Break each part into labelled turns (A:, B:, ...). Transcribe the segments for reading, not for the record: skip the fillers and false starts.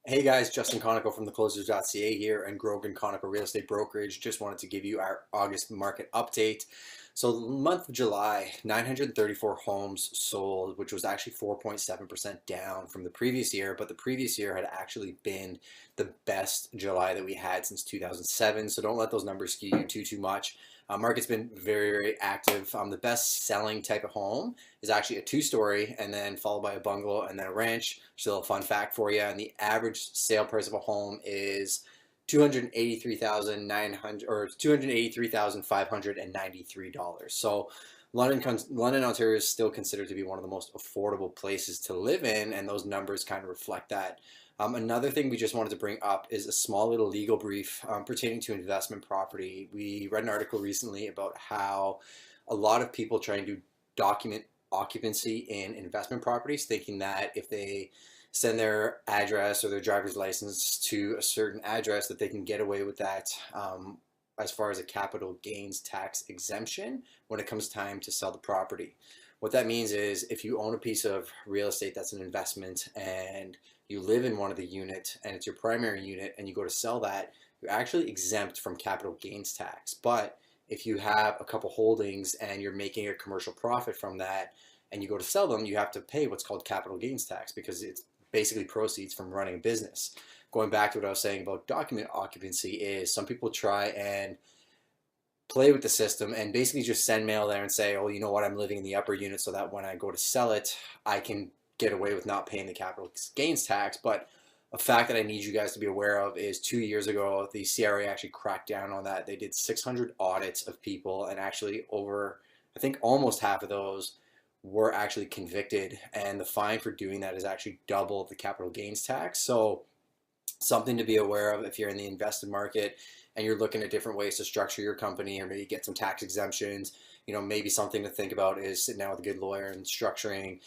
A: Hey guys, Justin Conoco from theclosers.ca here and Grogan Conoco Real Estate Brokerage. Just wanted to give you our August market update. So the month of July, 934 homes sold, which was actually 4.7% down from the previous year, but the previous year had actually been the best July that we had since 2007. So don't let those numbers skew you too much. Market's been very active. The best selling type of home is actually a two-story and then followed by a bungalow and then a ranch. Just a little fun fact for you. And the average sale price of a home is 283,900 or $283,593. So London, Ontario is still considered to be one of the most affordable places to live in, and those numbers kind of reflect that. Another thing we just wanted to bring up is a small little legal brief pertaining to investment property. We read an article recently about how a lot of people trying to document occupancy in investment properties, thinking that if they send their address or their driver's license to a certain address that they can get away with that as far as a capital gains tax exemption when it comes time to sell the property. What that means is if you own a piece of real estate that's an investment and you live in one of the units and it's your primary unit and you go to sell that, you're actually exempt from capital gains tax. But if you have a couple holdings and you're making a commercial profit from that and you go to sell them, you have to pay what's called capital gains tax because it's basically proceeds from running a business. Going back to what I was saying about document occupancy is some people try and play with the system and basically just send mail there and say, oh, you know what, I'm living in the upper unit so that when I go to sell it, I can get away with not paying the capital gains tax. But a fact that I need you guys to be aware of is 2 years ago, the CRA actually cracked down on that. They did 600 audits of people and actually over, I think almost half of those were actually convicted, and the fine for doing that is actually double the capital gains tax. So something to be aware of if you're in the invested market and you're looking at different ways to structure your company or maybe get some tax exemptions. Maybe something to think about is sitting down with a good lawyer and structuring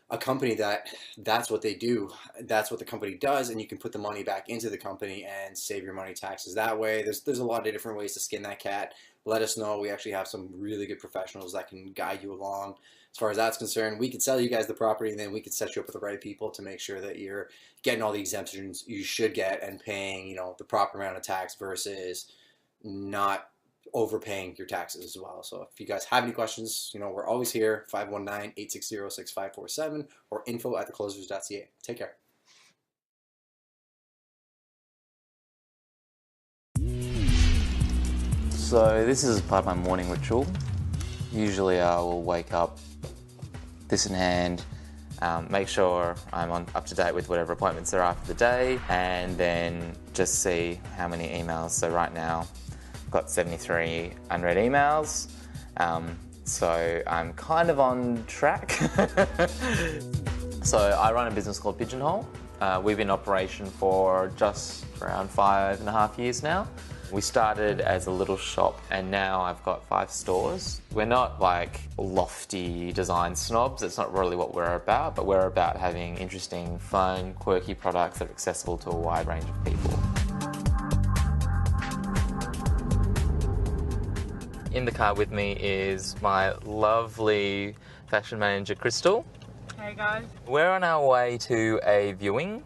A: a company that's what they do. That's what the company does, and you can put the money back into the company and save your money taxes that way. There's a lot of different ways to skin that cat. Let us know. We actually have some really good professionals that can guide you along. As far as that's concerned, we could sell you guys the property and then we could set you up with the right people to make sure that you're getting all the exemptions you should get and paying, the proper amount of tax versus not overpaying your taxes as well. So if you guys have any questions, we're always here, 519-860-6547 or info@theclosers.ca. Take care.
B: So this is part of my morning ritual. Usually I will wake up, this in hand, make sure I'm up to date with whatever appointments there are for the day, and then just see how many emails. So right now I've got 73 unread emails, so I'm kind of on track. So I run a business called Pigeonhole. We've been in operation for just around 5.5 years now. We started as a little shop and now I've got 5 stores. We're not like lofty design snobs, it's not really what we're about, but we're about having interesting, fun, quirky products that are accessible to a wide range of people. In the car with me is my lovely fashion manager, Crystal.
C: Hey guys.
B: We're on our way to a viewing.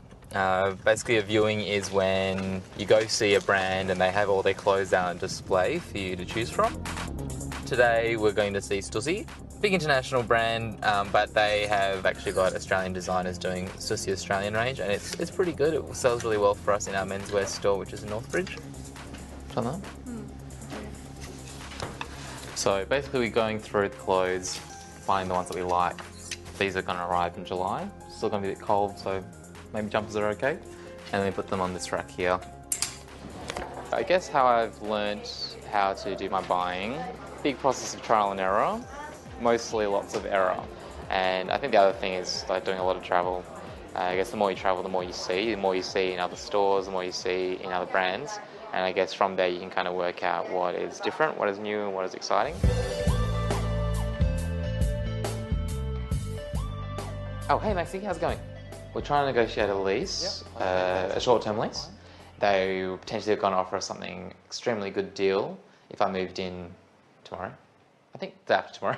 B: Basically a viewing is when you go see a brand and they have all their clothes out on display for you to choose from. Today we're going to see Stussy, big international brand, but they have actually got Australian designers doing Stussy Australian range, and it's pretty good. It sells really well for us in our menswear store, which is in Northbridge. Something like that. So basically we're going through the clothes, finding the ones that we like. These are going to arrive in July. Still going to be a bit cold, so maybe jumpers are okay. And then we put them on this rack here. I guess how I've learnt how to do my buying, big process of trial and error, mostly lots of error. And I think the other thing is like doing a lot of travel. I guess the more you travel, the more you see in other stores, the more you see in other brands. And I guess from there you can kind of work out what is different, what is new, and what is exciting. Oh, hey Maxie, how's it going? We're trying to negotiate a lease, a short-term lease. They potentially are going to offer us something extremely good deal if I moved in tomorrow. I think it's after tomorrow.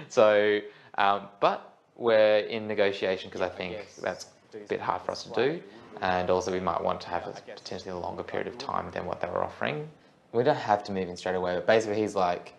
B: So, but we're in negotiation because I think that's a bit hard for us to do, and also we might want to have potentially a longer period of time than what they were offering. We don't have to move in straight away, but basically he's like,